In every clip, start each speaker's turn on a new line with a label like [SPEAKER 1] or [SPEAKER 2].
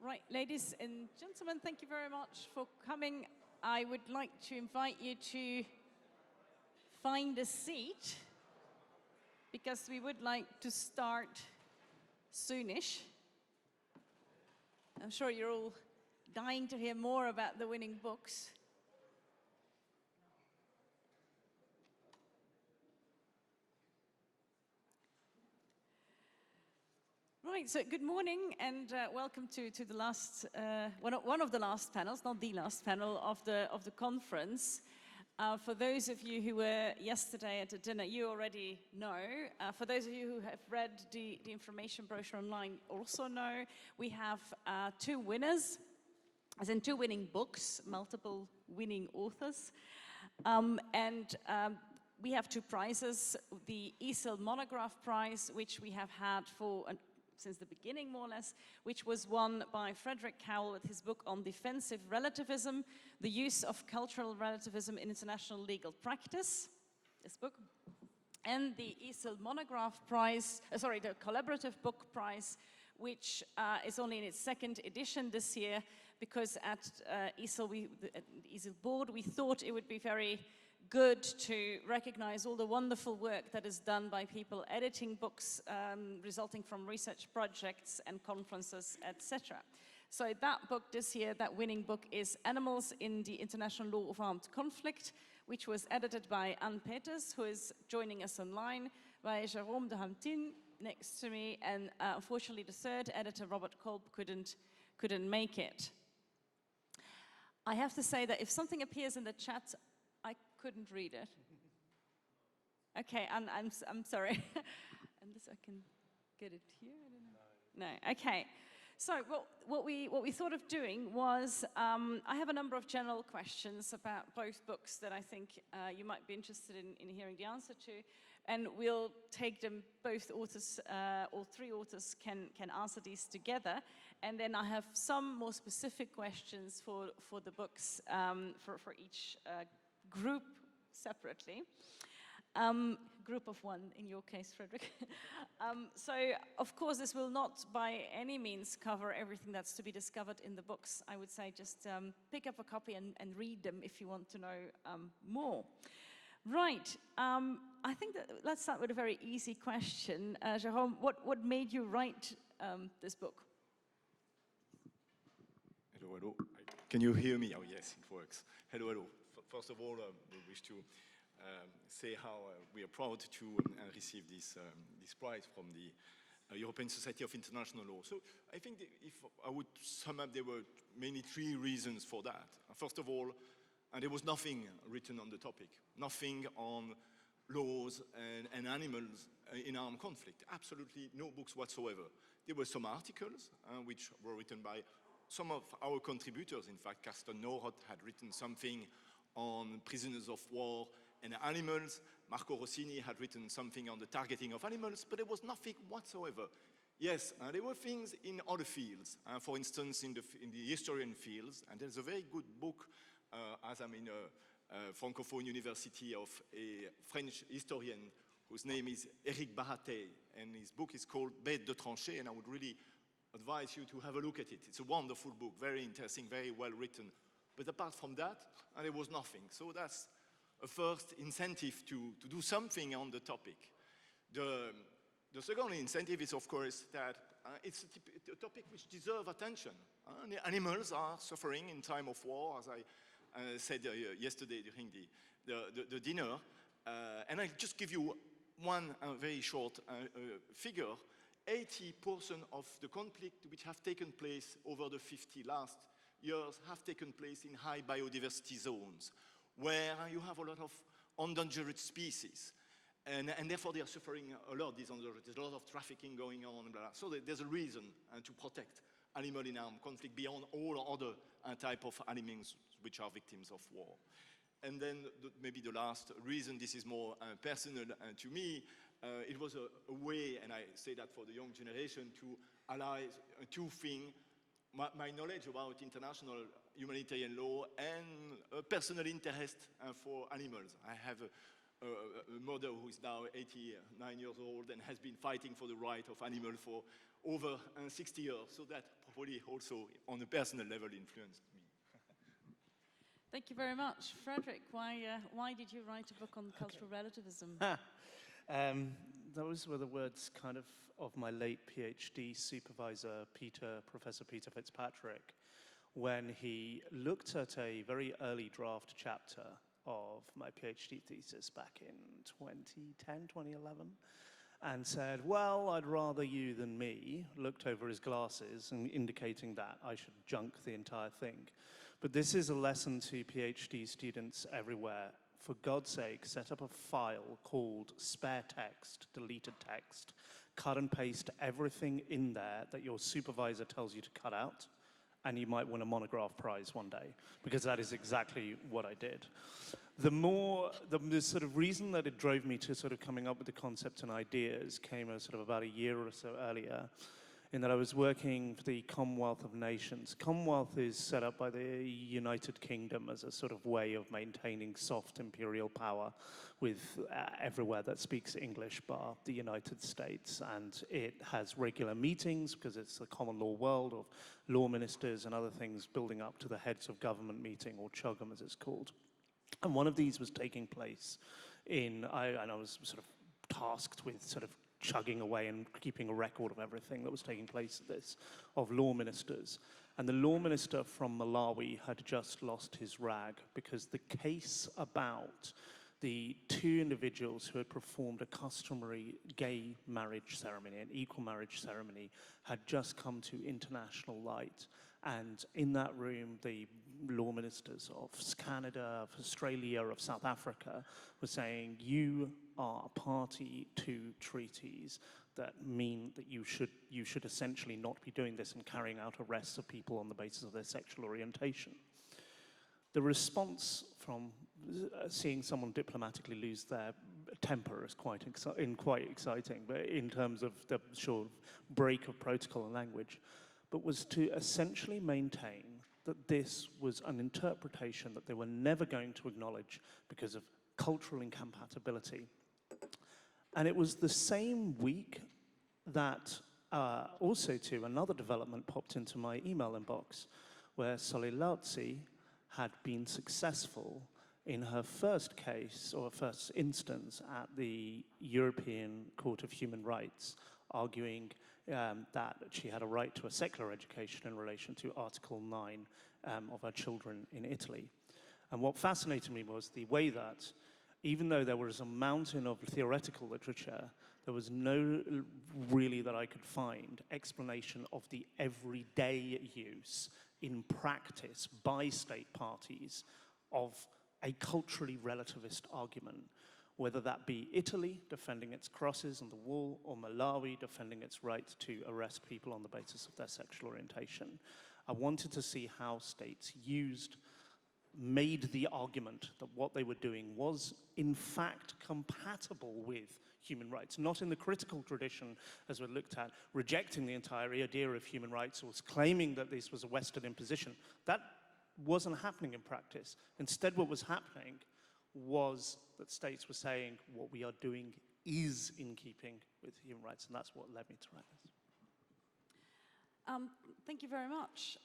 [SPEAKER 1] Right, ladies and gentlemen, thank you very much for coming. I would like to invite you to find a seat because we would like to start soonish. I'm sure you're all dying to hear more about the winning books. Right, so good morning and welcome to the last, one of the last panels, not the last panel of the conference. For those of you who were yesterday at the dinner, you already know. For those of you who have read the information brochure online, also know. We have two winners, as in two winning books, multiple winning authors. We have two prizes, the ESIL Monograph prize, which we have had for since the beginning, more or less, which was won by Frederick Cowell with his book on defensive relativism, the use of cultural relativism in international legal practice, this book. And the ESIL Monograph prize, the collaborative book prize, which is only in its second edition this year, because at ESIL, the ESIL board, we thought it would be very good to recognize all the wonderful work that is done by people editing books resulting from research projects and conferences, etc. So that book this year, that winning book, is Animals in the International Law of Armed Conflict, which was edited by Anne Peters, who is joining us online, by Jérôme de Hemptinne next to me, and unfortunately the third editor, Robert Kolb, couldn't make it. I have to say that if something appears in the chat, I couldn't read it. Okay, I'm sorry. Unless I can get it here, I don't know. No, okay. So what we thought of doing was, I have a number of general questions about both books that I think you might be interested in hearing the answer to, and we'll take them, both authors, all three authors can answer these together, and then I have some more specific questions for the books, for each group separately. Group of one, in your case, Frederick. So, of course, this will not by any means cover everything that's to be discovered in the books. I would say just pick up a copy and read them if you want to know more. Right, I think that let's start with a very easy question. Jérôme, what made you write this book?
[SPEAKER 2] Hello, hello. Can you hear me? Oh, yes, it works. Hello, hello. First of all, we wish to say how we are proud to receive this prize from the European Society of International Law. So I think if I would sum up, there were mainly three reasons for that. First of all, there was nothing written on the topic, nothing on laws and animals in armed conflict, absolutely no books whatsoever. There were some articles which were written by some of our contributors. In fact, Carsten Noroth had written something on prisoners of war and animals. Marco Rossini had written something on the targeting of animals, but there was nothing whatsoever. Yes, there were things in other fields, for instance, in the historian fields, and there's a very good book, as I'm in a Francophone University, of a French historian whose name is Éric Baratet, and his book is called Bête de tranchée, and I would really advise you to have a look at it. It's a wonderful book, very interesting, very well written. But apart from that, there was nothing. So that's a first incentive to do something on the topic. The second incentive is, of course, that it's a topic which deserves attention. The animals are suffering in time of war, as I said yesterday during the dinner. And I'll just give you one very short figure. 80% of the conflict which have taken place over the 50 last years have taken place in high biodiversity zones, where you have a lot of endangered species. And therefore they are suffering a lot, there's a lot of trafficking going on, blah, blah. So there's a reason to protect animals in armed conflict beyond all other type of animals which are victims of war. And then maybe the last reason, this is more personal to me, it was a way, and I say that for the young generation, to ally two things, my knowledge about international humanitarian law and a personal interest for animals. I have a mother who is now 89 years old and has been fighting for the right of animals for over 60 years. So that probably also, on a personal level, influenced me.
[SPEAKER 1] Thank you very much. Frederick, why did you write a book on cultural relativism?
[SPEAKER 3] Those were the words kind of my late PhD supervisor, Professor Peter Fitzpatrick, when he looked at a very early draft chapter of my PhD thesis back in 2010, 2011, and said, well, I'd rather you than me, looked over his glasses and indicating that I should junk the entire thing. But this is a lesson to PhD students everywhere. For God's sake, set up a file called spare text, deleted text, cut and paste everything in there that your supervisor tells you to cut out, and you might win a Monograph prize one day, because that is exactly what I did. The sort of reason that it drove me to sort of coming up with the concepts and ideas came sort of about a year or so earlier, in that I was working for the Commonwealth of Nations. Commonwealth is set up by the United Kingdom as a sort of way of maintaining soft imperial power with everywhere that speaks English bar the United States. And it has regular meetings because it's the common law world of law ministers and other things building up to the heads of government meeting, or CHOGM as it's called. And one of these was taking place and I was sort of tasked with sort of chugging away and keeping a record of everything that was taking place at this, of law ministers. And the law minister from Malawi had just lost his rag because the case about the two individuals who had performed a customary gay marriage ceremony, an equal marriage ceremony, had just come to international light. And in that room, the law ministers of Canada, of Australia, of South Africa were saying, you are a party to treaties that mean that you should essentially not be doing this and carrying out arrests of people on the basis of their sexual orientation. The response from seeing someone diplomatically lose their temper is quite exciting, but in terms of the sort of break of protocol and language, but was to essentially maintain that this was an interpretation that they were never going to acknowledge because of cultural incompatibility. And it was the same week that also too another development popped into my email inbox, where Solilazzi had been successful in her first case, or first instance, at the European Court of Human Rights, arguing that she had a right to a secular education in relation to Article 9 of her children in Italy. And what fascinated me was the way that, even though there was a mountain of theoretical literature, there was no really that I could find explanation of the everyday use in practice by state parties of a culturally relativist argument, whether that be Italy defending its crosses on the wall, or Malawi defending its right to arrest people on the basis of their sexual orientation. I wanted to see how states made the argument that what they were doing was in fact compatible with human rights, not in the critical tradition as we looked at, rejecting the entire idea of human rights or claiming that this was a Western imposition. That wasn't happening in practice. Instead, what was happening was that states were saying what we are doing is in keeping with human rights, and that's what led me to write this.
[SPEAKER 1] Thank you very much.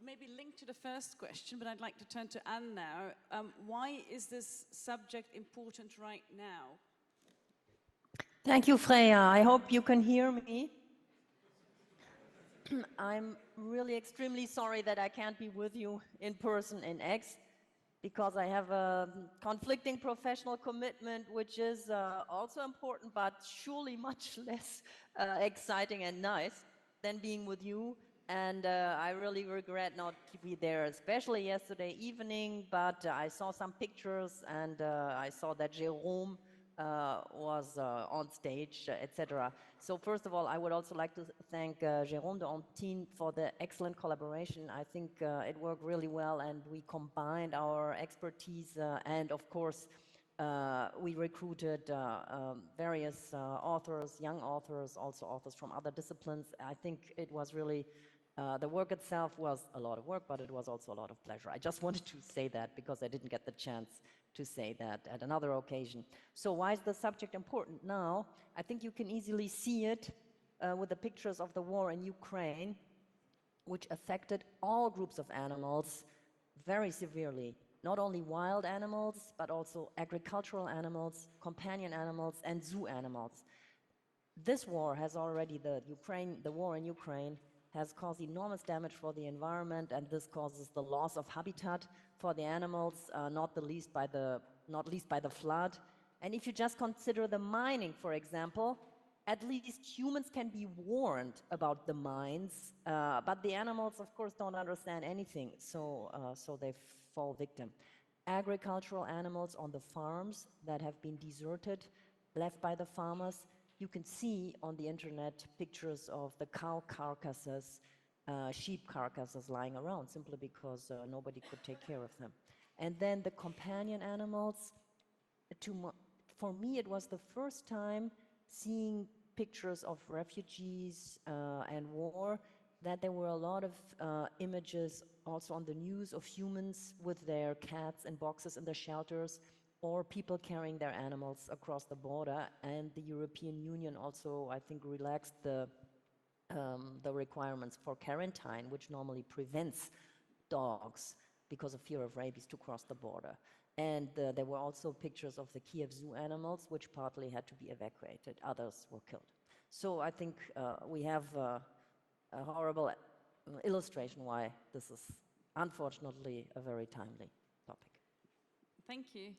[SPEAKER 1] Maybe linked to the first question, but I'd like to turn to Anne now. Why is this subject important right now?
[SPEAKER 4] Thank you, Freya. I hope you can hear me. I'm really extremely sorry that I can't be with you in person in Aix, because I have a conflicting professional commitment, which is also important, but surely much less exciting and nice than being with you. And I really regret not to be there, especially yesterday evening, but I saw some pictures and I saw that Jérôme was on stage, etc. So first of all, I would also like to thank Jérôme de Hemptinne for the excellent collaboration. I think it worked really well, and we combined our expertise and of course we recruited various authors, young authors, also authors from other disciplines. I think it was really, the work itself was a lot of work, but it was also a lot of pleasure. I just wanted to say that because I didn't get the chance to say that at another occasion. So why is the subject important now? I think you can easily see it with the pictures of the war in Ukraine, which affected all groups of animals very severely. Not only wild animals, but also agricultural animals, companion animals, and zoo animals. This war has already, the war in Ukraine has caused enormous damage for the environment, and this causes the loss of habitat for the animals, not least by the flood. And if you just consider the mining, for example, at least humans can be warned about the mines, but the animals, of course, don't understand anything, so they fall victim. Agricultural animals on the farms that have been deserted, left by the farmers. You can see on the internet pictures of the cow carcasses, sheep carcasses lying around, simply because nobody could take care of them. And then the companion animals, for me it was the first time seeing pictures of refugees and war, that there were a lot of images also on the news of humans with their cats in boxes in the shelters, or people carrying their animals across the border. And the European Union also, I think, relaxed the requirements for quarantine, which normally prevents dogs because of fear of rabies to cross the border. And there were also pictures of the Kiev zoo animals, which partly had to be evacuated. Others were killed. So I think we have a horrible illustration why this is unfortunately a very timely topic.
[SPEAKER 1] Thank you.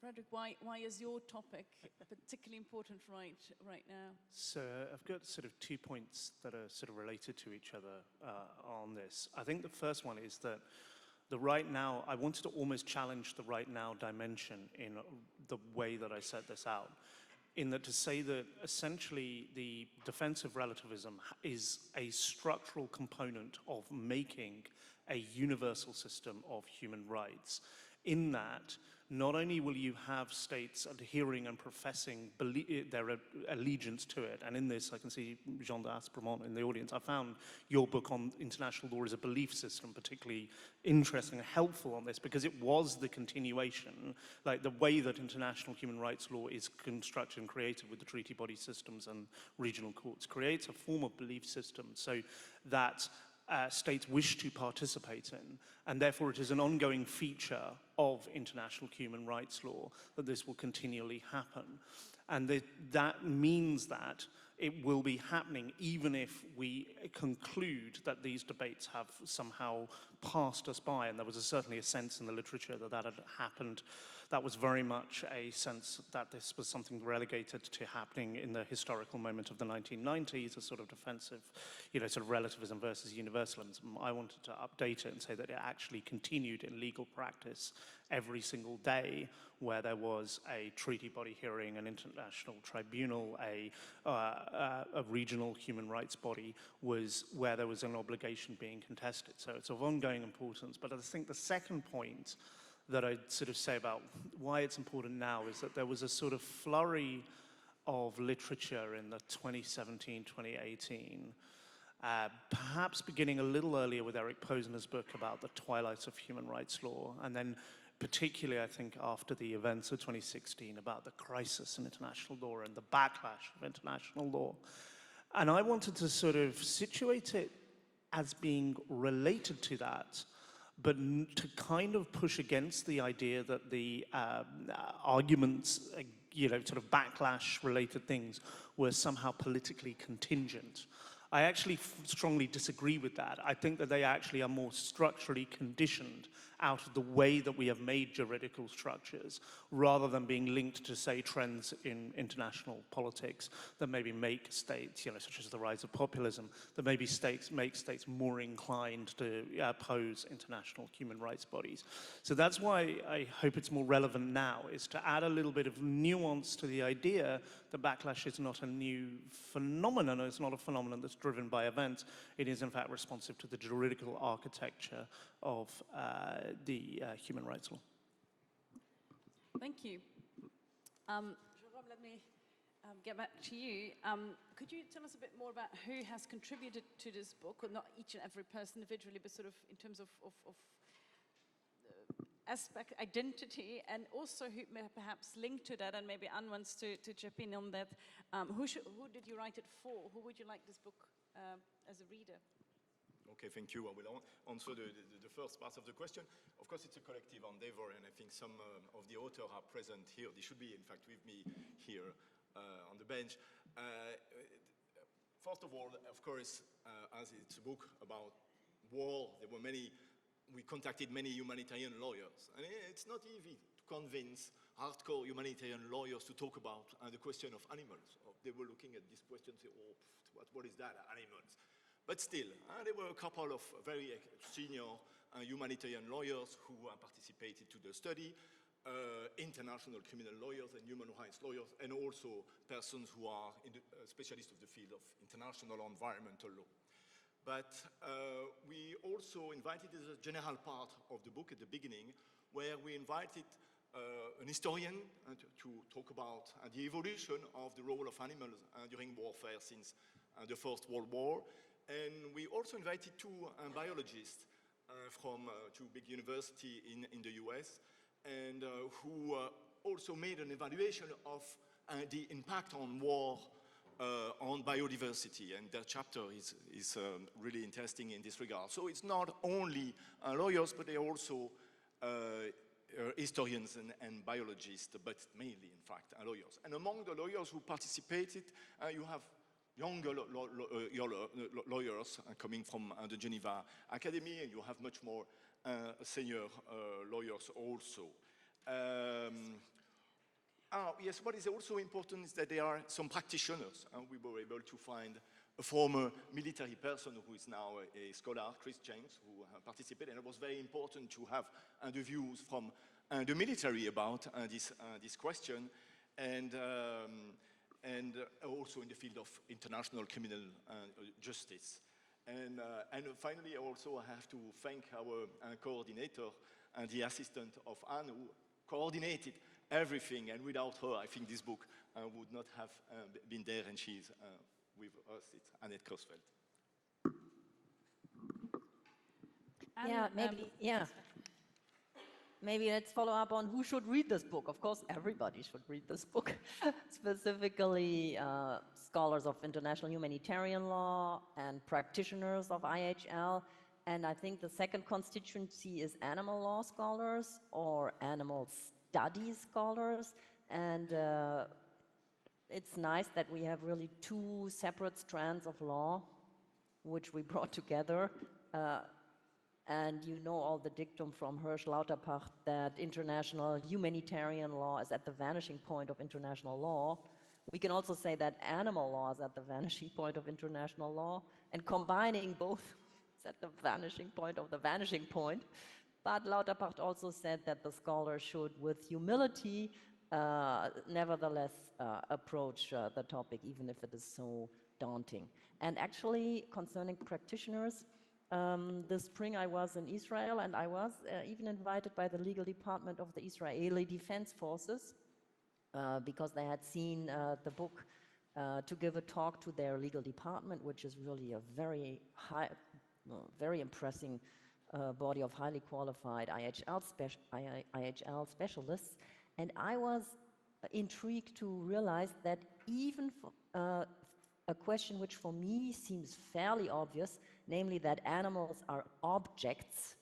[SPEAKER 1] Frederick, why is your topic particularly important right now?
[SPEAKER 3] So I've got sort of 2 points that are sort of related to each other on this. I think the first one is that the right now, I wanted to almost challenge the right now dimension in the way that I set this out. In that, to say that essentially the defense of relativism is a structural component of making a universal system of human rights. In that, not only will you have states adhering and professing their allegiance to it, and in this I can see Jean d'Aspremont in the audience. I found your book on international law as a belief system particularly interesting and helpful on this, because it was the continuation, like the way that international human rights law is constructed and created with the treaty body systems and regional courts, creates a form of belief system so that states wish to participate in, and therefore it is an ongoing feature of international human rights law that this will continually happen. And that means that it will be happening even if we conclude that these debates have somehow passed us by, and there was certainly a sense in the literature that that had happened. That was very much a sense that this was something relegated to happening in the historical moment of the 1990s, a sort of defensive, sort of relativism versus universalism. I wanted to update it and say that it actually continued in legal practice every single day, where there was a treaty body hearing, an international tribunal, a regional human rights body, was where there was an obligation being contested. So it's of ongoing importance. But I think the second point that I'd sort of say about why it's important now is that there was a sort of flurry of literature in the 2017, 2018, perhaps beginning a little earlier with Eric Posner's book about the twilight of human rights law, and then particularly, I think, after the events of 2016 about the crisis in international law and the backlash of international law. And I wanted to sort of situate it as being related to that, but to kind of push against the idea that the arguments, sort of backlash-related things were somehow politically contingent. I actually strongly disagree with that. I think that they actually are more structurally conditioned out of the way that we have made juridical structures, rather than being linked to, say, trends in international politics that maybe make states, such as the rise of populism, that maybe make states more inclined to oppose international human rights bodies. So that's why I hope it's more relevant now, is to add a little bit of nuance to the idea that backlash is not a new phenomenon. It's not a phenomenon that's driven by events. It is, in fact, responsive to the juridical architecture of the human rights law.
[SPEAKER 1] Thank you. Jérôme, let me get back to you. Could you tell us a bit more about who has contributed to this book, or not each and every person individually, but sort of in terms of aspect, identity, and also who may perhaps link to that, and maybe Anne wants to chip in on that. Who did you write it for? Who would you like this book as a reader?
[SPEAKER 2] Okay, thank you. I will answer the first part of the question. Of course, it's a collective endeavor, and I think some of the authors are present here. They should be, in fact, with me here on the bench. First of all, of course, as it's a book about war, we contacted many humanitarian lawyers. And it's not easy to convince hardcore humanitarian lawyers to talk about the question of animals. They were looking at this question and say, oh, what is that, animals? But still, there were a couple of very senior humanitarian lawyers who participated to the study, international criminal lawyers and human rights lawyers, and also persons who are specialists of the field of international environmental law. But we also invited as a general part of the book at the beginning, where we invited an historian to talk about the evolution of the role of animals during warfare since the First World War. And we also invited two biologists from two big universities in the US, and who also made an evaluation of the impact on war on biodiversity, and their chapter is really interesting in this regard. So it's not only lawyers, but they're also historians and biologists, but mainly, in fact, lawyers. And among the lawyers who participated, you have younger lawyers coming from the Geneva Academy, and you have much more senior lawyers also. Yes, what is also important is that there are some practitioners. We were able to find a former military person who is now a scholar, Chris James, who participated, and it was very important to have the views from the military about this question, and also in the field of international criminal justice. And finally, also I have to thank our coordinator and the assistant of Anne, who coordinated everything, and without her, I think this book would not have been there, and she's with us. It's Annette Kosfeld.
[SPEAKER 4] Maybe let's follow up on who should read this book. Of course, everybody should read this book, specifically scholars of international humanitarian law and practitioners of IHL. And I think the second constituency is animal law scholars or animal studies scholars. And it's nice that we have really two separate strands of law, which we brought together. And you know all the dictum from Hirsch Lauterpacht that international humanitarian law is at the vanishing point of international law. We can also say that animal law is at the vanishing point of international law, and combining both is at the vanishing point of the vanishing point. But Lauterpacht also said that the scholar should, with humility, nevertheless approach the topic, even if it is so daunting. And actually, concerning practitioners, this spring I was in Israel, and I was even invited by the legal department of the Israeli Defense Forces because they had seen the book to give a talk to their legal department, which is really a very high, very impressive body of highly qualified IHL specialists. And I was intrigued to realize that even for, a question which for me seems fairly obvious, namely that animals are objects,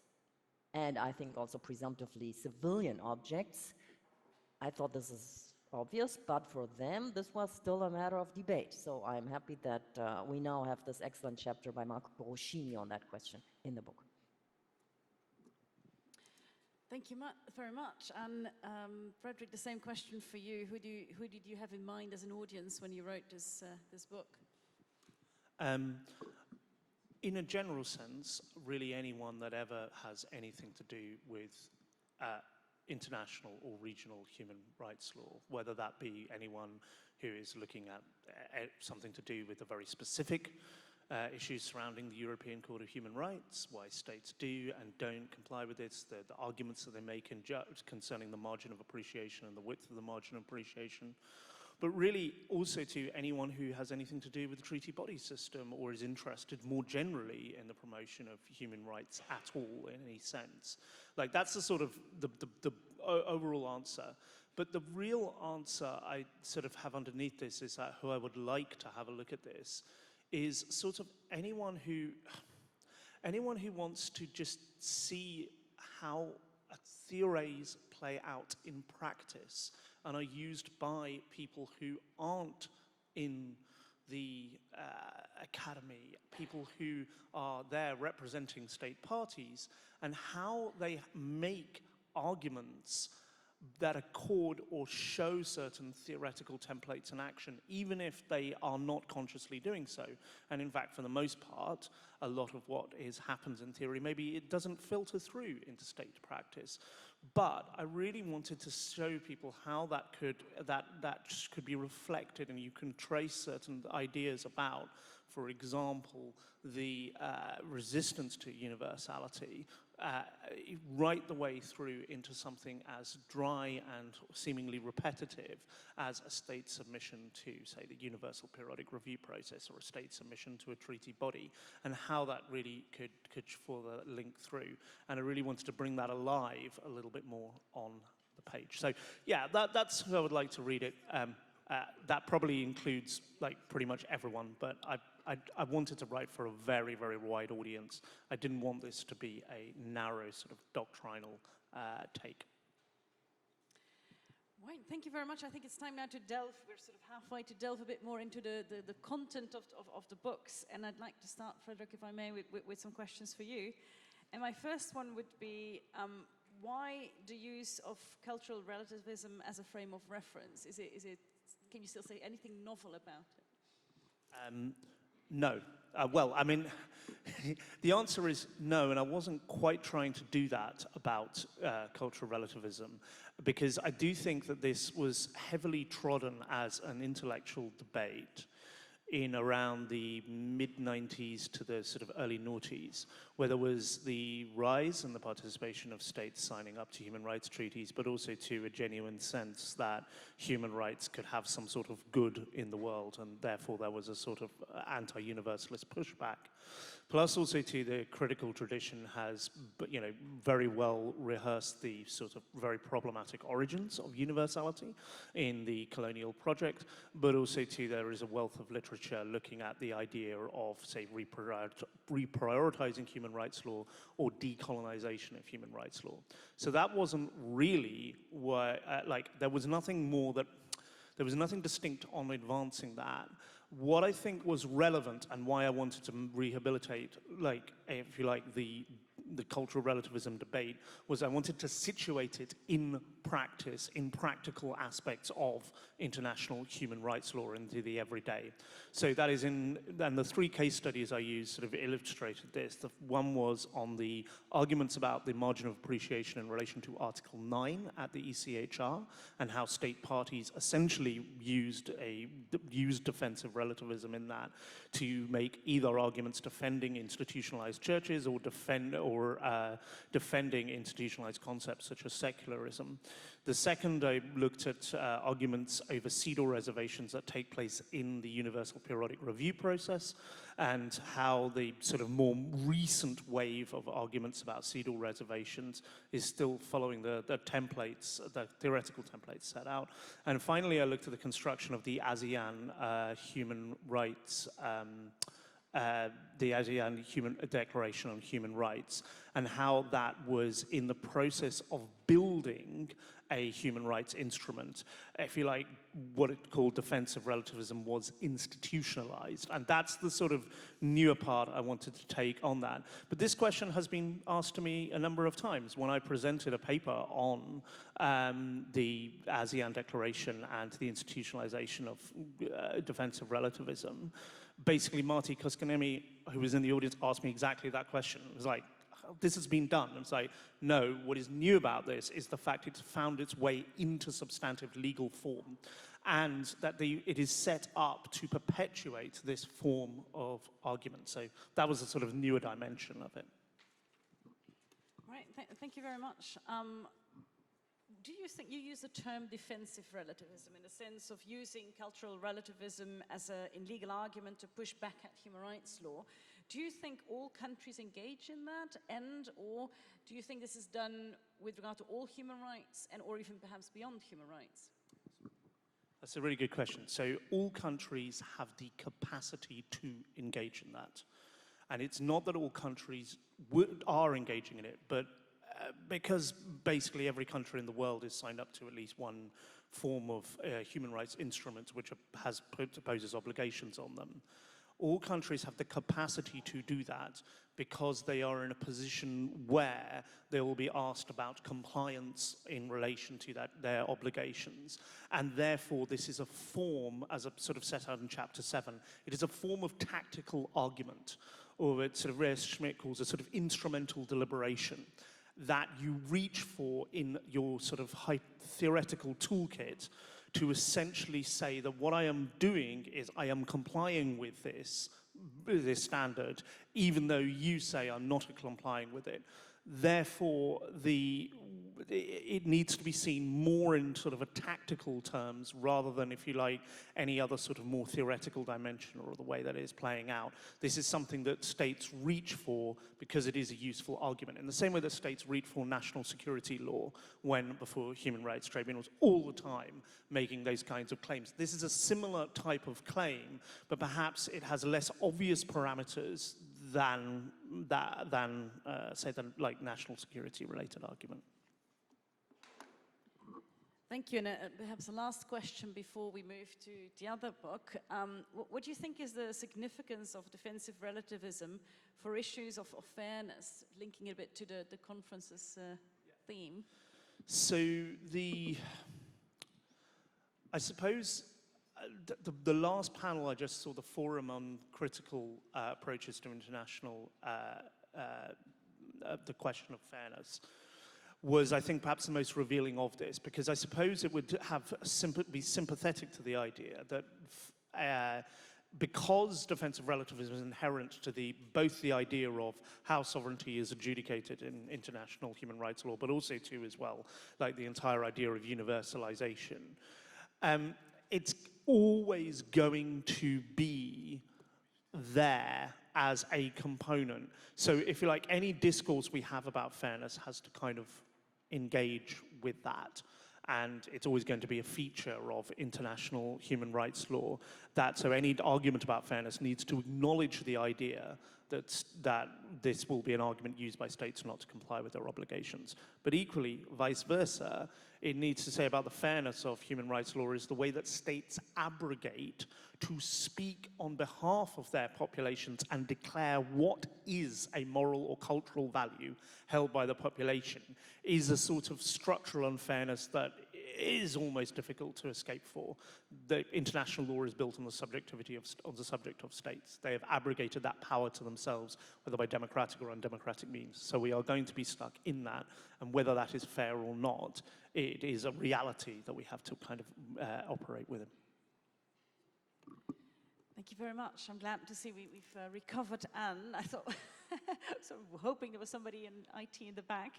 [SPEAKER 4] and I think also presumptively civilian objects. I thought this is obvious, but for them this was still a matter of debate. So I'm happy that we now have this excellent chapter by Marco Roschini on that question in the book.
[SPEAKER 1] Thank you very much. And Frederick, the same question for you. Who did you have in mind as an audience when you wrote this book?
[SPEAKER 3] In a general sense, really anyone that ever has anything to do with international or regional human rights law, whether that be anyone who is looking at something to do with the very specific issues surrounding the European Court of Human Rights, why states do and don't comply with this, the arguments that they make concerning the margin of appreciation and the width of the margin of appreciation, but really also to anyone who has anything to do with the treaty body system or is interested more generally in the promotion of human rights at all in any sense. Like that's the sort of the overall answer. But the real answer I sort of have underneath this is that who I would like to have a look at this is sort of anyone who wants to just see how theories play out in practice and are used by people who aren't in the academy, people who are there representing state parties, and how they make arguments that accord or show certain theoretical templates in action, even if they are not consciously doing so. And in fact, for the most part, a lot of what happens in theory, maybe it doesn't filter through into state practice. But I really wanted to show people how that could be reflected, and you can trace certain ideas about, for example, the resistance to universality, right the way through into something as dry and seemingly repetitive as a state submission to, say, the Universal Periodic Review process or a state submission to a treaty body, and how that really could further link through. And I really wanted to bring that alive a little bit more on the page. So yeah, that's how I would like to read it. That probably includes like pretty much everyone, but I wanted to write for a very, very wide audience. I didn't want this to be a narrow sort of doctrinal take.
[SPEAKER 1] Right, thank you very much. I think it's time now to delve, we're sort of halfway to delve a bit more into the content of the books. And I'd like to start, Frederick, if I may, with some questions for you. And my first one would be, why the use of cultural relativism as a frame of reference? Is it, can you still say anything novel about it?
[SPEAKER 3] No. Well, I mean, the answer is no, and I wasn't quite trying to do that about cultural relativism, because I do think that this was heavily trodden as an intellectual debate in around the mid-90s to the sort of early noughties, where there was the rise and the participation of states signing up to human rights treaties, but also to a genuine sense that human rights could have some sort of good in the world, and therefore there was a sort of anti-universalist pushback. Plus also to the critical tradition has, you know, very well rehearsed the sort of very problematic origins of universality in the colonial project, but also too there is a wealth of literature looking at the idea of, say, reprioritizing human rights law or decolonization of human rights law. So that wasn't really why, there was nothing distinct on advancing that. What I think was relevant and why I wanted to rehabilitate, like, if you like, the cultural relativism debate, was I wanted to situate it in practice, in practical aspects of international human rights law into the everyday. So that is and the three case studies I used sort of illustrated this. The one was on the arguments about the margin of appreciation in relation to Article 9 at the ECHR, and how state parties essentially used defensive relativism in that to make either arguments defending institutionalized churches or defending institutionalized concepts such as secularism. The second, I looked at arguments over cedal reservations that take place in the Universal Periodic Review process, and how the sort of more recent wave of arguments about cedal reservations is still following the templates, the theoretical templates set out. And finally, I looked at the construction of the ASEAN human rights, the ASEAN Declaration on Human Rights, and how that was in the process of building a human rights instrument. If you like, what it called defensive relativism was institutionalized. And that's the sort of newer part I wanted to take on that. But this question has been asked to me a number of times when I presented a paper on the ASEAN Declaration and the institutionalization of defensive relativism. Basically, Marty Koskanemi, who was in the audience, asked me exactly that question. It was like, this has been done. And it's like, no, what is new about this is the fact it's found its way into substantive legal form, and that it is set up to perpetuate this form of argument. So that was a sort of newer dimension of it.
[SPEAKER 1] Right, thank you very much. do you think, you use the term defensive relativism in the sense of using cultural relativism as in legal argument to push back at human rights law. Do you think all countries engage in that, or do you think this is done with regard to all human rights or even perhaps beyond human rights?
[SPEAKER 3] That's a really good question. So all countries have the capacity to engage in that. And it's not that all countries are engaging in it, but because basically every country in the world is signed up to at least one form of human rights instrument which poses obligations on them. All countries have the capacity to do that because they are in a position where they will be asked about compliance in relation to their obligations. And therefore, this is a form, as a sort of set out in Chapter 7, it is a form of tactical argument, or what sort of Reyes Schmidt calls a sort of instrumental deliberation, that you reach for in your sort of theoretical toolkit to essentially say that what I am doing is I am complying with this standard, even though you say I'm not complying with it. Therefore, it needs to be seen more in sort of a tactical terms rather than, if you like, any other sort of more theoretical dimension or the way that it is playing out. This is something that states reach for because it is a useful argument. In the same way that states reach for national security law before human rights tribunals all the time making those kinds of claims. This is a similar type of claim, but perhaps it has less obvious parameters than say, the national security related argument.
[SPEAKER 1] Thank you. And perhaps the last question before we move to the other book. What do you think is the significance of defensive relativism for issues of fairness, linking it a bit to the conference's theme?
[SPEAKER 3] So I suppose the last panel I just saw, the Forum on Critical Approaches to International, the question of fairness, was, I think, perhaps the most revealing of this, because I suppose it would be sympathetic to the idea that because defensive relativism is inherent to both the idea of how sovereignty is adjudicated in international human rights law, but also too as well, like the entire idea of universalization, it's always going to be there as a component. So if you like, any discourse we have about fairness has to kind of engage with that. And it's always going to be a feature of international human rights law. So any argument about fairness needs to acknowledge the idea that this will be an argument used by states not to comply with their obligations. But equally, vice versa, it needs to say about the fairness of human rights law is the way that states abrogate to speak on behalf of their populations and declare what is a moral or cultural value held by the population is a sort of structural unfairness that is almost difficult to escape for. The international law is built on the subject of states. They have abrogated that power to themselves, whether by democratic or undemocratic means. So we are going to be stuck in that, and whether that is fair or not, it is a reality that we have to kind of operate within.
[SPEAKER 1] Thank you very much. I'm glad to see we've recovered Anne. I thought, so hoping there was somebody in IT in the back.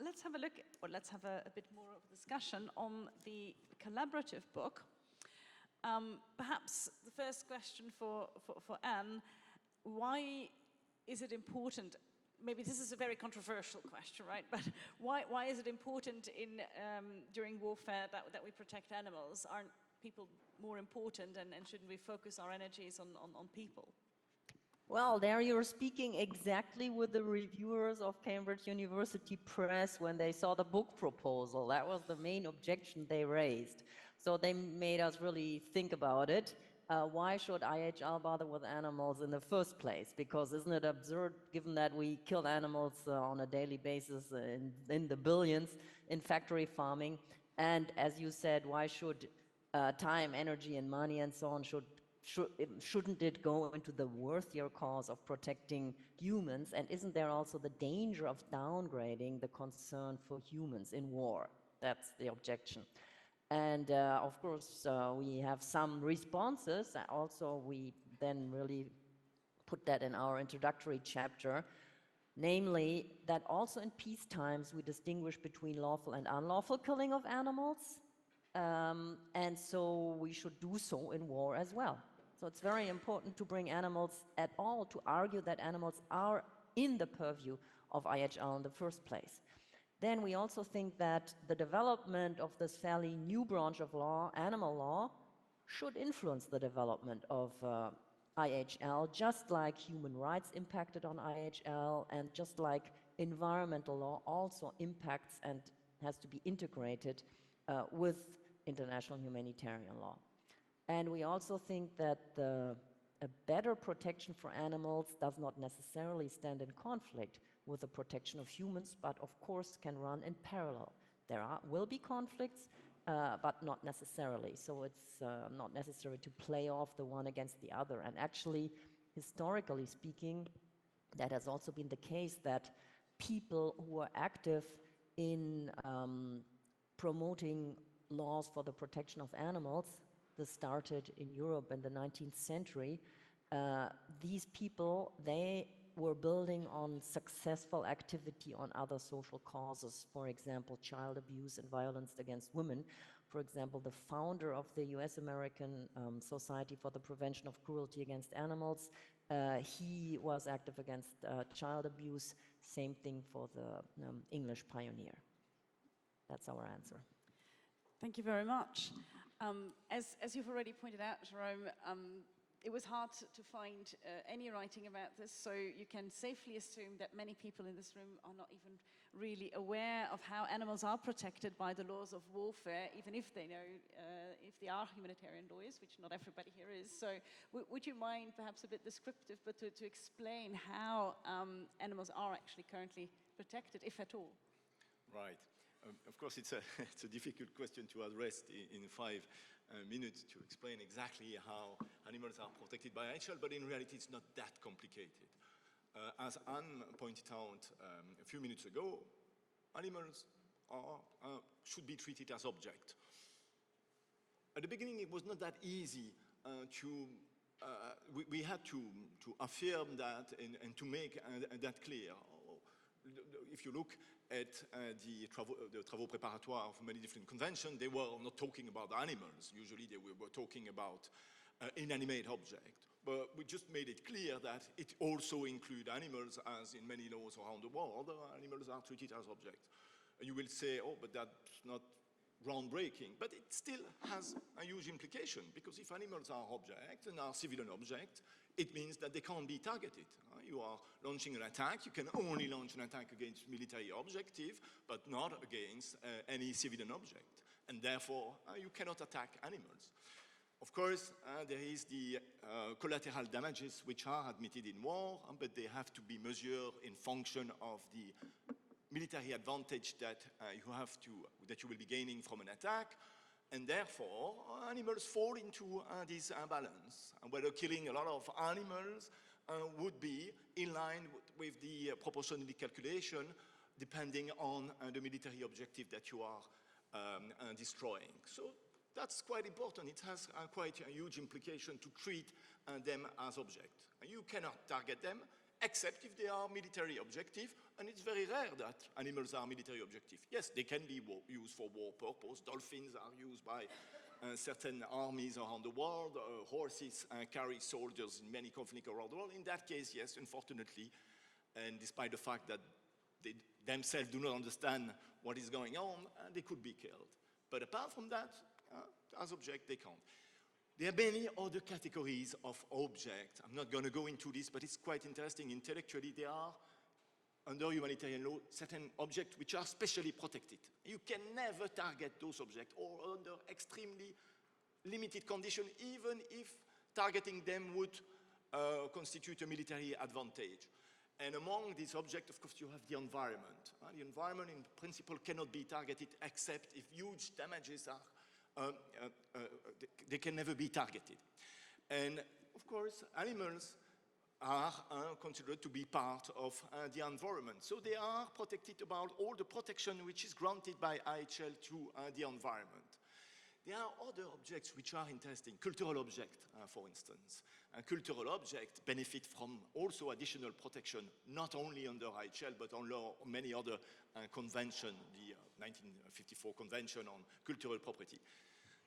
[SPEAKER 1] Let's have a look, or let's have a bit more of a discussion on the collaborative book. Perhaps the first question for Anne, why is it important, maybe this is a very controversial question, right? But why is it important during warfare that we protect animals? Aren't people more important, and shouldn't we focus our energies on people?
[SPEAKER 4] Well, there you're speaking exactly with the reviewers of Cambridge University Press when they saw the book proposal. That was the main objection they raised. So they made us really think about it. Why should IHL bother with animals in the first place? Because isn't it absurd, given that we kill animals on a daily basis in the billions in factory farming? And as you said, why should time, energy, and money and so on shouldn't it go into the worthier cause of protecting humans? And isn't there also the danger of downgrading the concern for humans in war? That's the objection. And of course, we have some responses. Also, we then really put that in our introductory chapter. Namely, that also in peace times we distinguish between lawful and unlawful killing of animals, and so we should do so in war as well. So it's very important to bring animals at all, to argue that animals are in the purview of IHL in the first place. Then we also think that the development of this fairly new branch of law, animal law, should influence the development of IHL, just like human rights impacted on IHL, and just like environmental law also impacts and has to be integrated with international humanitarian law. And we also think that a better protection for animals does not necessarily stand in conflict with the protection of humans, but of course can run in parallel. There will be conflicts, but not necessarily. So it's not necessary to play off the one against the other. And actually, historically speaking, that has also been the case, that people who are active in promoting laws for the protection of animals, this started in Europe in the 19th century, these people, they were building on successful activity on other social causes, for example, child abuse and violence against women. For example, the founder of the US-American Society for the Prevention of Cruelty Against Animals, he was active against child abuse. Same thing for the English pioneer. That's our answer.
[SPEAKER 1] Thank you very much. As you've already pointed out, Jérôme, it was hard to find any writing about this, so you can safely assume that many people in this room are not even really aware of how animals are protected by the laws of warfare, even if they know, if they are humanitarian lawyers, which not everybody here is. So would you mind, perhaps a bit descriptive, but to explain how animals are actually currently protected, if at all?
[SPEAKER 2] Right. Of course, it's a difficult question to address in 5 minutes to explain exactly how animals are protected by IHL, but in reality, it's not that complicated. As Anne pointed out a few minutes ago, animals should be treated as objects. At the beginning, it was not that easy we had to affirm that and to make that clear. If you look at the travaux préparatoires of many different conventions, they were not talking about animals. Usually they were talking about inanimate objects. But we just made it clear that it also includes animals, as in many laws around the world, animals are treated as objects. And you will say, oh, but that's not groundbreaking. But it still has a huge implication, because if animals are objects and are civilian objects, it means that they can't be targeted. You are launching an attack, you can only launch an attack against military objective, but not against any civilian object. And therefore, you cannot attack animals. Of course, there is the collateral damages which are admitted in war, but they have to be measured in function of the military advantage that you will be gaining from an attack. And therefore, animals fall into this imbalance. And whether killing a lot of animals would be in line with the proportionality calculation, depending on the military objective that you are destroying. So that's quite important. It has quite a huge implication to treat them as objects. You cannot target them, except if they are military objective, and it's very rare that animals are military objective. Yes, they can be used for war purpose. Dolphins are used by certain armies around the world. Horses carry soldiers in many conflicts around the world. In that case, yes, unfortunately, and despite the fact that they themselves do not understand what is going on, they could be killed. But apart from that, as objects, they can't. There are many other categories of objects. I'm not going to go into this, but it's quite interesting. Intellectually, there are, under humanitarian law, certain objects which are specially protected. You can never target those objects, or under extremely limited conditions, even if targeting them would constitute a military advantage. And among these objects, of course, you have the environment. The environment, in principle, cannot be targeted except if huge damages are they can never be targeted. And of course, animals are considered to be part of the environment. So they are protected about all the protection which is granted by IHL to the environment. There are other objects which are interesting. Cultural objects, for instance. Cultural objects benefit from also additional protection, not only under ESIL, but under many other conventions, the 1954 Convention on Cultural Property.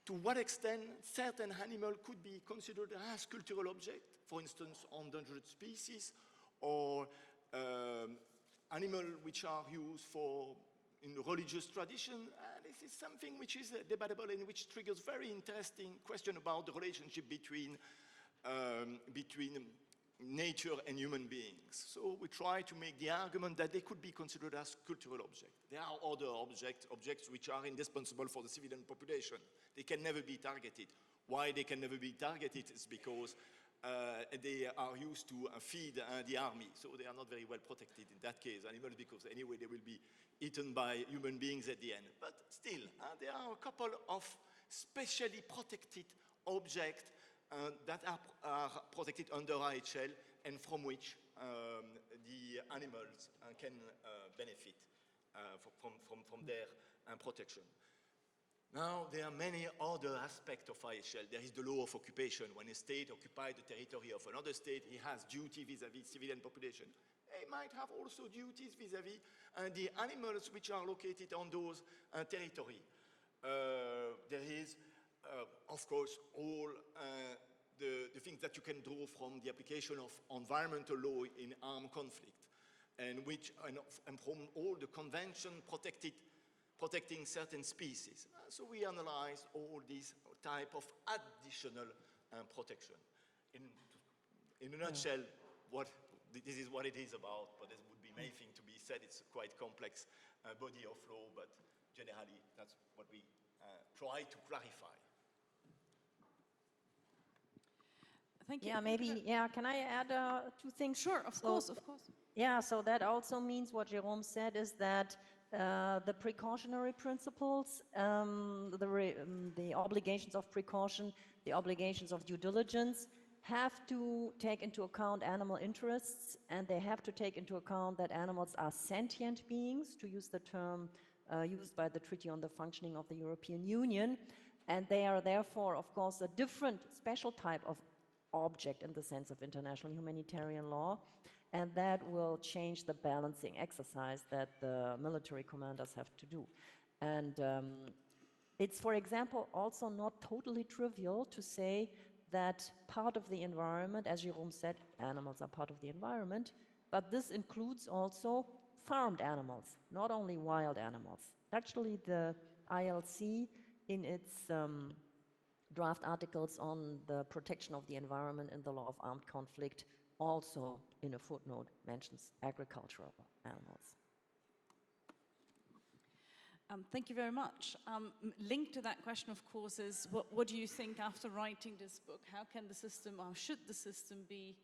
[SPEAKER 2] To what extent certain animals could be considered as cultural objects, for instance, endangered species, or animals which are used in religious tradition, this is something which is debatable and which triggers very interesting question about the relationship between nature and human beings. So we try to make the argument that they could be considered as cultural objects. There are other objects which are indispensable for the civilian population. They can never be targeted. Why they can never be targeted is because they are used to feed the army, so they are not very well protected in that case, animals, because anyway they will be eaten by human beings at the end. But still, there are a couple of specially protected objects that are protected under ESIL and from which the animals can benefit from their protection. Now, there are many other aspects of ESIL. There is the law of occupation. When a state occupies the territory of another state, he has duty vis-à-vis civilian population. He might have also duties vis-à-vis the animals which are located on those territories. There is, of course, all the things that you can draw from the application of environmental law in armed conflict, and from all the convention protecting certain species. So we analyze all these type of additional protection. In a nutshell, this is what it is about, but there would be many things to be said. It's a quite complex body of law, but generally that's what we try to clarify.
[SPEAKER 1] Thank you.
[SPEAKER 4] Yeah, maybe, can I add 2 things?
[SPEAKER 1] Sure, of course.
[SPEAKER 4] Yeah, so that also means what Jérôme said is that the precautionary principles, the obligations of precaution, the obligations of due diligence have to take into account animal interests, and they have to take into account that animals are sentient beings, to use the term used by the Treaty on the Functioning of the European Union, and they are therefore, of course, a different special type of object in the sense of international humanitarian law, and that will change the balancing exercise that the military commanders have to do. And it's, for example, also not totally trivial to say that part of the environment, as Jérôme said, animals are part of the environment, but this includes also farmed animals, not only wild animals. Actually, the ILC, in its draft articles on the protection of the environment in the law of armed conflict, also in a footnote mentions agricultural animals.
[SPEAKER 1] Thank you very much. Linked to that question, of course, is what do you think after writing this book? How can the system, or should the system be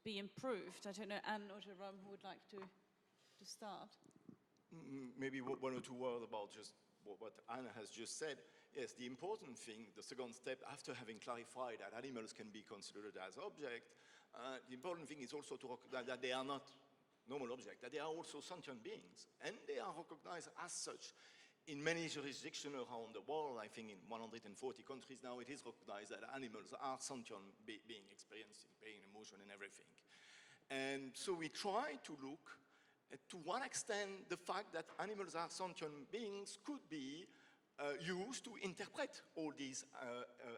[SPEAKER 1] improved? I don't know, Anne or Jérôme, who would like to start?
[SPEAKER 2] Maybe 1 or 2 words about just what Anne has just said. Yes, the important thing, the second step, after having clarified that animals can be considered as objects, the important thing is also to recognize that they are not normal objects, that they are also sentient beings, and they are recognized as such. In many jurisdictions around the world, I think in 140 countries now, it is recognized that animals are sentient beings, experiencing pain, emotion, and everything. And so we try to look at to what extent the fact that animals are sentient beings could be used to interpret all these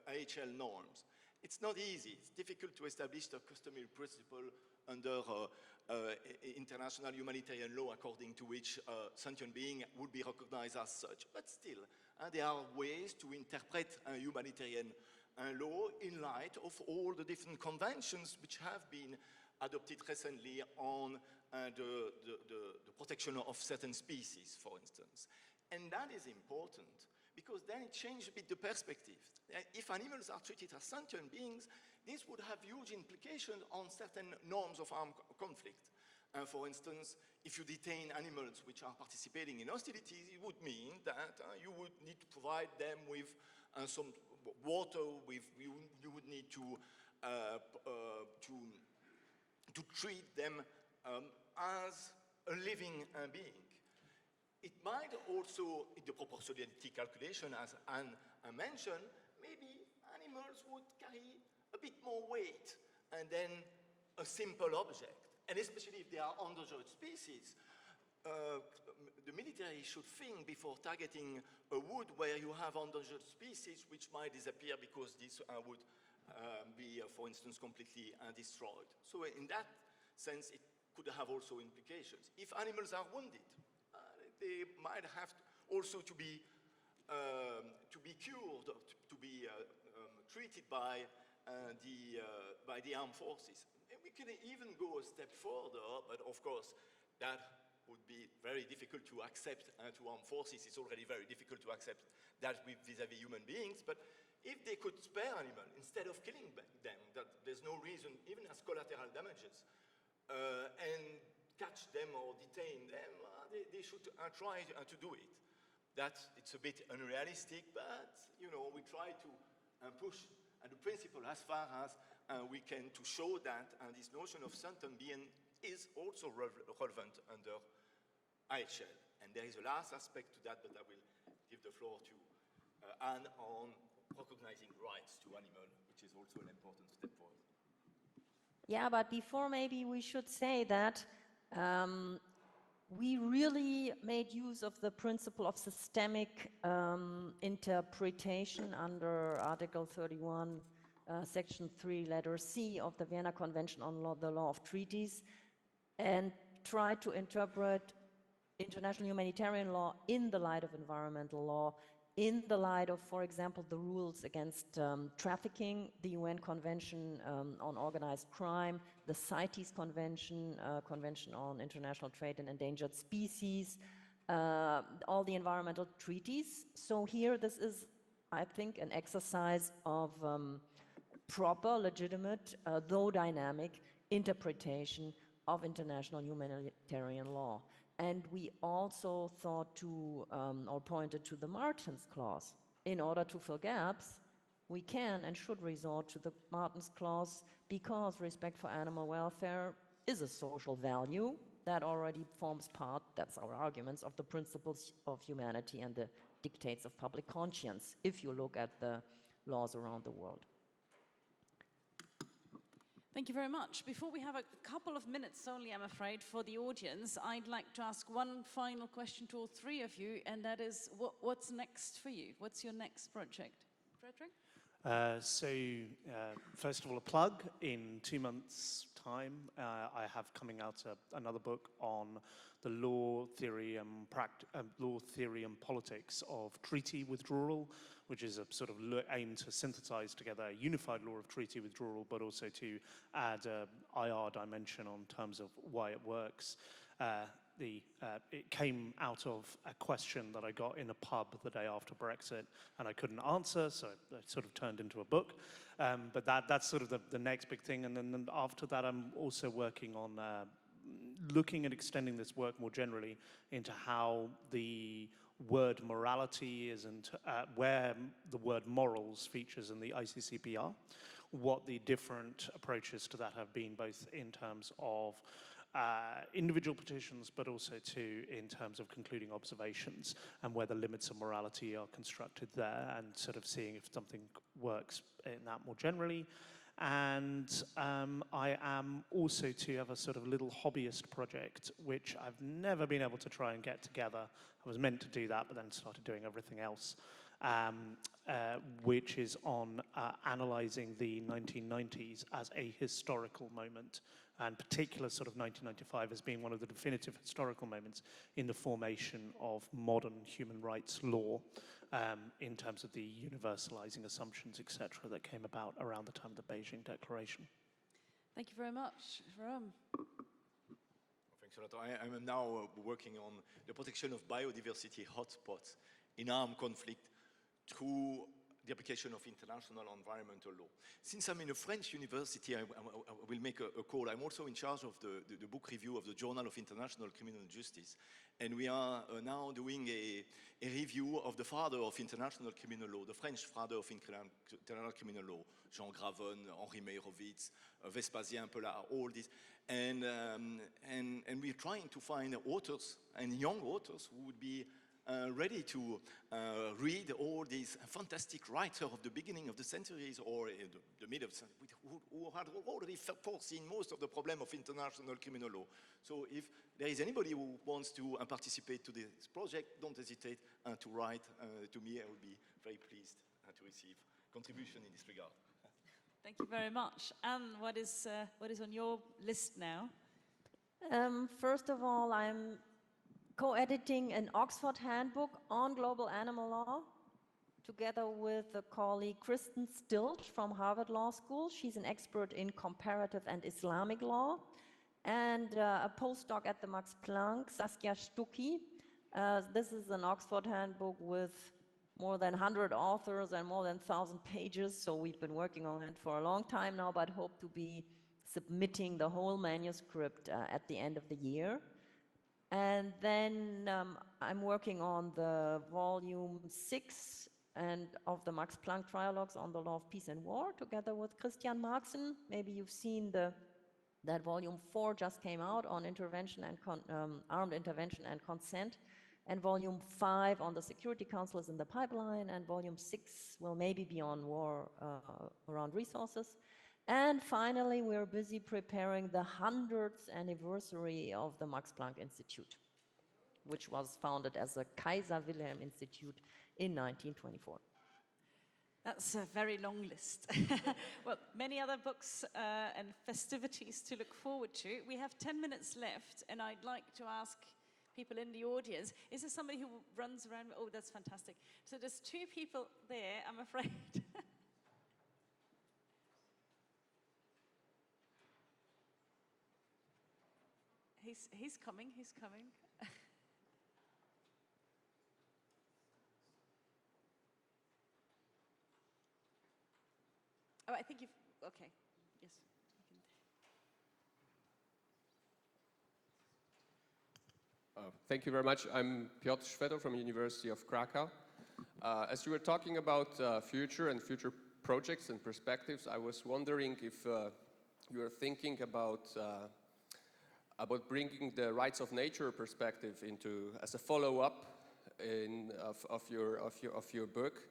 [SPEAKER 2] ESIL norms. It's not easy. It's difficult to establish the customary principle under international humanitarian law according to which sentient being would be recognized as such. But still, there are ways to interpret humanitarian law in light of all the different conventions which have been adopted recently on the protection of certain species, for instance. And that is important, because then it changes a bit the perspective. If animals are treated as sentient beings, this would have huge implications on certain norms of armed conflict. For instance, if you detain animals which are participating in hostilities, it would mean that you would need to provide them with some water, you would need to treat them as a living being. It might also, in the proportionality calculation, as Anne I mentioned, maybe animals would carry a bit more weight and then a simple object. And especially if they are endangered species, the military should think before targeting a wood where you have endangered species which might disappear because this would be, for instance, completely destroyed. So in that sense, it could have also implications. If animals are wounded, they might have also to be cured, to be treated by the armed forces. And we can even go a step further, but of course, that would be very difficult to accept to armed forces. It's already very difficult to accept that vis-à-vis human beings, but if they could spare animals instead of killing them, that there's no reason, even as collateral damages, and catch them or detain them, they should try to do it. It's a bit unrealistic, but we try to push the principle as far as we can to show that this notion of sentient being is also relevant under ESIL. And there is a last aspect to that, but I will give the floor to Anne on recognizing rights to animals, which is also an important step forward.
[SPEAKER 4] Yeah, but before maybe we should say that we really made use of the principle of systemic interpretation under Article 31, Section 3, letter C of the Vienna Convention on the Law of Treaties, and try to interpret international humanitarian law in the light of environmental law, in the light of, for example, the rules against trafficking, the UN Convention on Organized Crime, the CITES Convention, Convention on International Trade in Endangered Species, all the environmental treaties. So here this is, I think, an exercise of proper, legitimate, though dynamic interpretation of international humanitarian law. And we also thought to, or pointed to the Martens Clause. In order to fill gaps, we can and should resort to the Martens Clause because respect for animal welfare is a social value that already forms part, that's our arguments, of the principles of humanity and the dictates of public conscience, if you look at the laws around the world.
[SPEAKER 1] Thank you very much. Before we have a couple of minutes only, I'm afraid, for the audience, I'd like to ask one final question to all three of you, and that is, what's next for you? What's your next project? Frederick?
[SPEAKER 3] First of all, a plug. In 2 months' time, I have coming out another book on the law, theory, and politics of treaty withdrawal, which is a sort of aim to synthesize together a unified law of treaty withdrawal, but also to add an IR dimension on terms of why it works. It came out of a question that I got in a pub the day after Brexit, and I couldn't answer, so it sort of turned into a book. But that's sort of the next big thing. And then after that, I'm also working on looking at extending this work more generally into how the word morality is, and where the word morals features in the ICCPR, what the different approaches to that have been, both in terms of individual petitions, but also in terms of concluding observations, and where the limits of morality are constructed there, and sort of seeing if something works in that more generally. And I am also to have a sort of little hobbyist project, which I've never been able to try and get together. I was meant to do that, but then started doing everything else, which is on analyzing the 1990s as a historical moment, and particular sort of 1995 as being one of the definitive historical moments in the formation of modern human rights law, in terms of the universalizing assumptions, etc., that came about around the time of the Beijing Declaration.
[SPEAKER 1] Thank you very much. Jérôme?
[SPEAKER 2] Thanks a lot. I am now working on the protection of biodiversity hotspots in armed conflict through the application of international environmental law. Since I'm in a French university, I will make a call. I'm also in charge of the book review of the Journal of International Criminal Justice. And we are now doing a review of the father of international criminal law, the French father of international criminal law, Jean Graven, Henri Meyrovitz, Vespasien Pellat, all this. And we're trying to find authors and young authors who would be ready to read all these fantastic writers of the beginning of the centuries or the middle of the century who had already foreseen most of the problem of international criminal law. So if there is anybody who wants to participate to this project, don't hesitate to write to me. I will be very pleased to receive contribution in this regard.
[SPEAKER 1] Thank you very much. And what is on your list now?
[SPEAKER 4] First of all, I'm co-editing an Oxford handbook on global animal law together with a colleague Kristen Stilch from Harvard Law School. She's an expert in comparative and Islamic law. And a postdoc at the Max Planck, Saskia Stucki. This is an Oxford handbook with more than 100 authors and more than 1,000 pages. So we've been working on it for a long time now, but hope to be submitting the whole manuscript at the end of the year. And then I'm working on the volume 6 and of the Max Planck Trialogues on the Law of Peace and War together with Christian Marxen. Maybe you've seen that volume 4 just came out on intervention and armed intervention and consent. And volume 5 on the Security Council is in the pipeline, and volume 6 will maybe be on war around resources. And finally, we're busy preparing the 100th anniversary of the Max Planck Institute, which was founded as a Kaiser Wilhelm Institute in 1924.
[SPEAKER 1] That's a very long list. Well, many other books and festivities to look forward to. We have 10 minutes left, and I'd like to ask people in the audience, is there somebody who runs around? Oh, that's fantastic. So there's 2 people there, I'm afraid. He's coming. Oh, I think you've, okay, yes.
[SPEAKER 5] Thank you very much. I'm Piotr Schwedel from University of Krakow. As you were talking about future and future projects and perspectives, I was wondering if you are thinking about bringing the rights of nature perspective into as a follow-up of your book.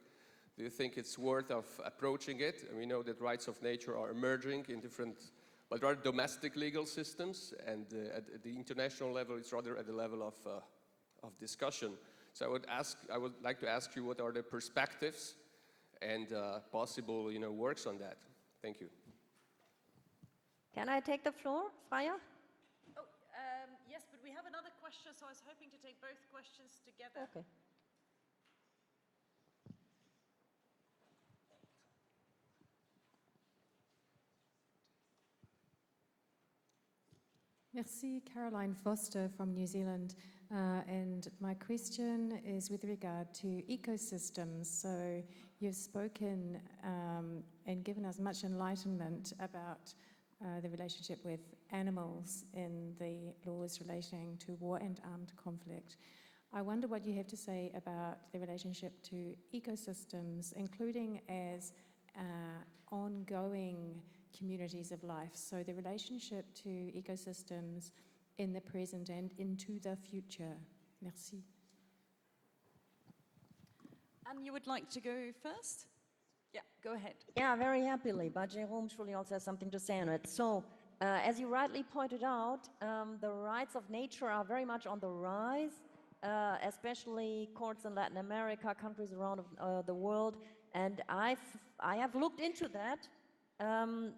[SPEAKER 5] Do you think it's worth of approaching it? And we know that rights of nature are emerging in different, but rather domestic legal systems, and at the international level, it's rather at the level of discussion. So I would like to ask you, what are the perspectives and possible, works on that? Thank you.
[SPEAKER 4] Can I take the floor, Freya?
[SPEAKER 1] Oh, yes, but we have another question, so I was hoping to take both questions together.
[SPEAKER 4] Okay.
[SPEAKER 6] Merci, Caroline Foster from New Zealand. And my question is with regard to ecosystems. So you've spoken and given us much enlightenment about the relationship with animals in the laws relating to war and armed conflict. I wonder what you have to say about the relationship to ecosystems, including as ongoing communities of life. So the relationship to ecosystems in the present and into the future. Merci.
[SPEAKER 1] And you would like to go first? Yeah, go ahead.
[SPEAKER 4] Yeah, very happily, but Jérôme surely also has something to say on it. So, as you rightly pointed out, the rights of nature are very much on the rise, especially courts in Latin America, countries around the world, and I have looked into that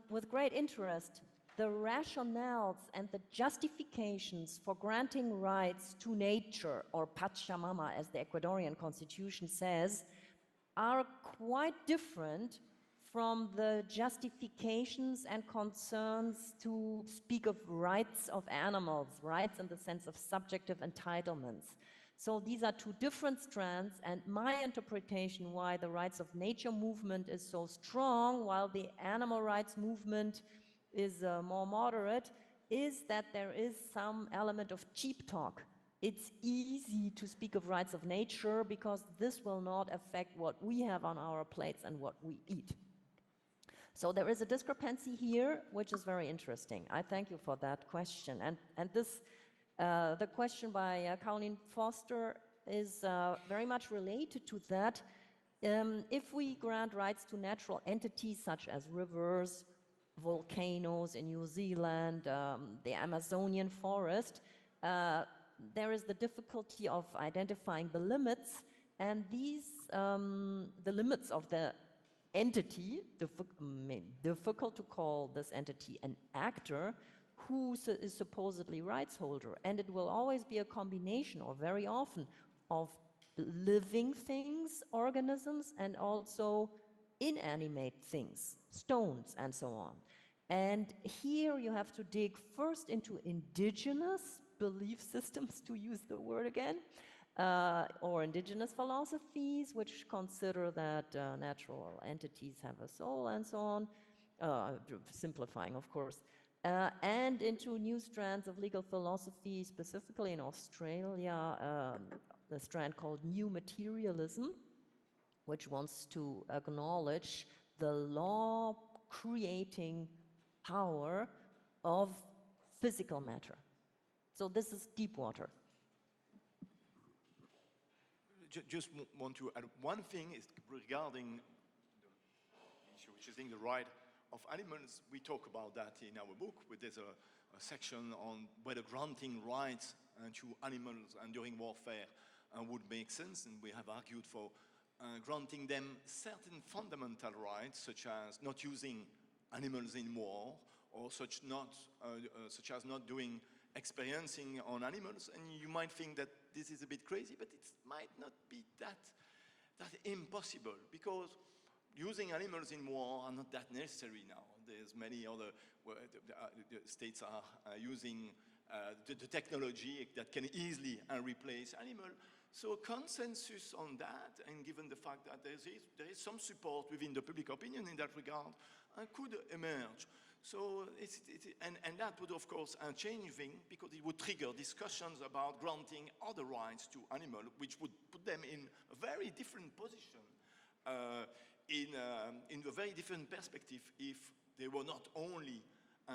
[SPEAKER 4] with great interest. The rationales and the justifications for granting rights to nature, or Pachamama as the Ecuadorian constitution says, are quite different from the justifications and concerns to speak of rights of animals, rights in the sense of subjective entitlements. So these are 2 different strands, and my interpretation why the rights of nature movement is so strong while the animal rights movement is more moderate is that there is some element of cheap talk. It's easy to speak of rights of nature because this will not affect what we have on our plates and what we eat. So there is a discrepancy here, which is very interesting. I thank you for that question. And this, the question by Caroline Foster is very much related to that. If we grant rights to natural entities such as rivers, volcanoes in New Zealand, the Amazonian forest, there is the difficulty of identifying the limits, and these, the limits of the entity, difficult to call this entity an actor who is supposedly rights holder, and it will always be a combination, or very often, of living things, organisms, and also inanimate things, stones and so on. And here you have to dig first into indigenous belief systems, to use the word again, or indigenous philosophies, which consider that natural entities have a soul and so on, simplifying, of course, and into new strands of legal philosophy, specifically in Australia, the strand called New Materialism, which wants to acknowledge the law-creating power of physical matter. So this is deep water.
[SPEAKER 2] Just want to add one thing is regarding the issue, which is in the right of animals. We talk about that in our book, where there's a section on whether granting rights to animals and during warfare would make sense, and we have argued for granting them certain fundamental rights, such as not using animals in war, or such as not doing experiencing on animals. And you might think that this is a bit crazy, but it might not be that impossible, because using animals in war are not that necessary now. There's many other the states are using the technology that can easily replace animals. So consensus on that, and given the fact that there is some support within the public opinion in that regard, could emerge. So and that would, of course, change things, because it would trigger discussions about granting other rights to animals, which would put them in a very different position, in a very different perspective, if they were not only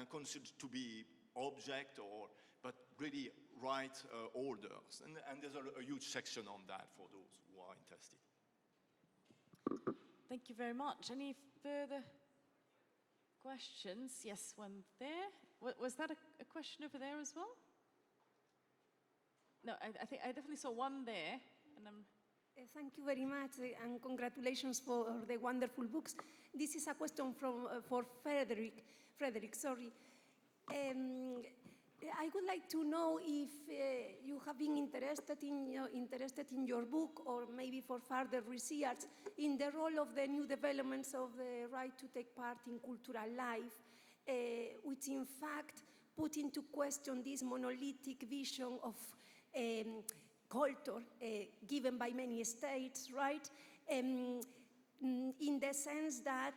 [SPEAKER 2] considered to be object, but really right holders. And there's a huge section on that for those who are interested.
[SPEAKER 1] Thank you very much. Any further questions? Yes, one there. Was that a question over there as well? No, I think I definitely saw one there. And
[SPEAKER 7] thank you very much, and congratulations for the wonderful books. This is a question for Frederick. Frederick, sorry. I would like to know if you have been interested in your book, or maybe for further research, in the role of the new developments of the right to take part in cultural life, which in fact put into question this monolithic vision of culture given by many states, right? In the sense that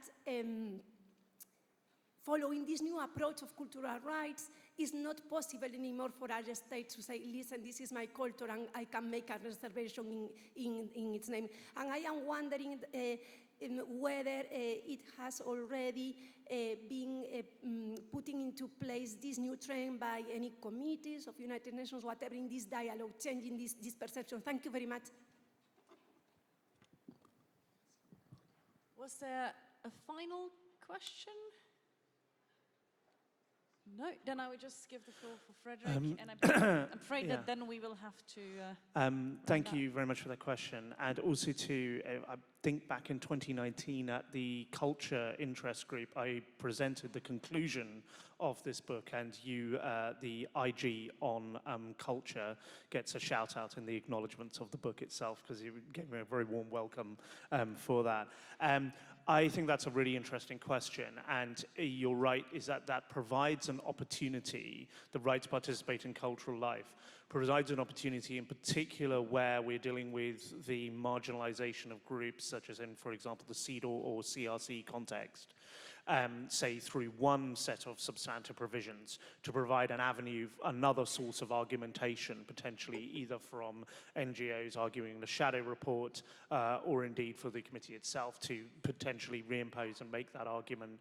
[SPEAKER 7] following this new approach of cultural rights, it's not possible anymore for our state to say, listen, this is my culture and I can make a reservation in its name. And I am wondering whether it has already been putting into place this new trend by any committees of United Nations, whatever, in this dialogue, changing this perception. Thank you very much.
[SPEAKER 1] was there a final question? No, then I would just give the floor for Frederick, and I'm afraid that then we will have to...
[SPEAKER 3] Thank you very much for that question. And also to, I think back in 2019 at the Culture Interest Group, I presented the conclusion of this book, and you, the IG on culture, gets a shout out in the acknowledgements of the book itself, because you gave me a very warm welcome for that. I think that's a really interesting question, and you're right, is that provides an opportunity, the right to participate in cultural life, provides an opportunity in particular where we're dealing with the marginalization of groups, such as in, for example, the CEDAW or CRC context. say through one set of substantive provisions to provide an avenue, another source of argumentation, potentially either from NGOs arguing the shadow report or indeed for the committee itself to potentially reimpose and make that argument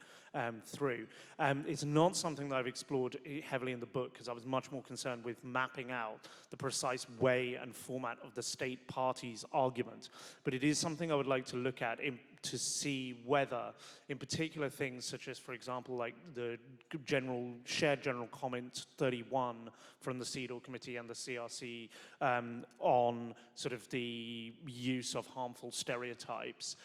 [SPEAKER 3] through. It's not something that I've explored heavily in the book because I was much more concerned with mapping out the precise way and format of the state party's argument. But it is something I would like to look at to see whether, in particular things such as, for example, like the shared general comment 31 from the CEDAW committee and the CRC on sort of the use of harmful stereotypes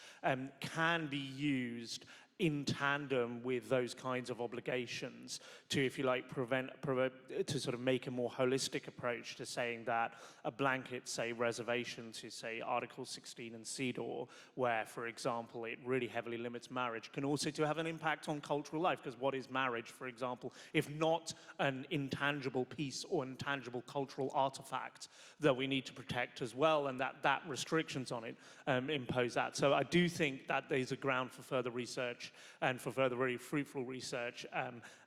[SPEAKER 3] can be used in tandem with those kinds of obligations to, if you like, to sort of make a more holistic approach to saying that a blanket, say, reservation to, say, Article 16 in CEDAW, where, for example, it really heavily limits marriage, can also to have an impact on cultural life, because what is marriage, for example, if not an intangible piece or intangible cultural artifact that we need to protect as well, and that restrictions on it impose that. So I do think that there's a ground for further research and for further very fruitful research,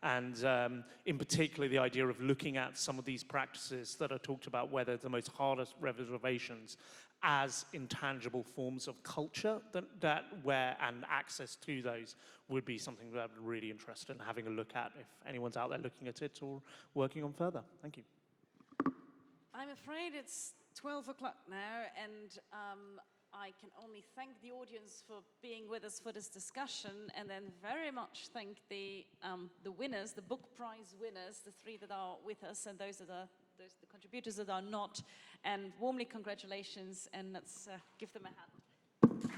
[SPEAKER 3] and in particular the idea of looking at some of these practices that are talked about, whether the most hardest reservations as intangible forms of culture and access to those would be something that I'm really interested in having a look at if anyone's out there looking at it or working on further. Thank you.
[SPEAKER 1] I'm afraid it's 12 o'clock now, and I can only thank the audience for being with us for this discussion, and then very much thank the winners, the book prize winners, the 3 that are with us, and the contributors that are not, and warmly congratulations, and let's give them a hand.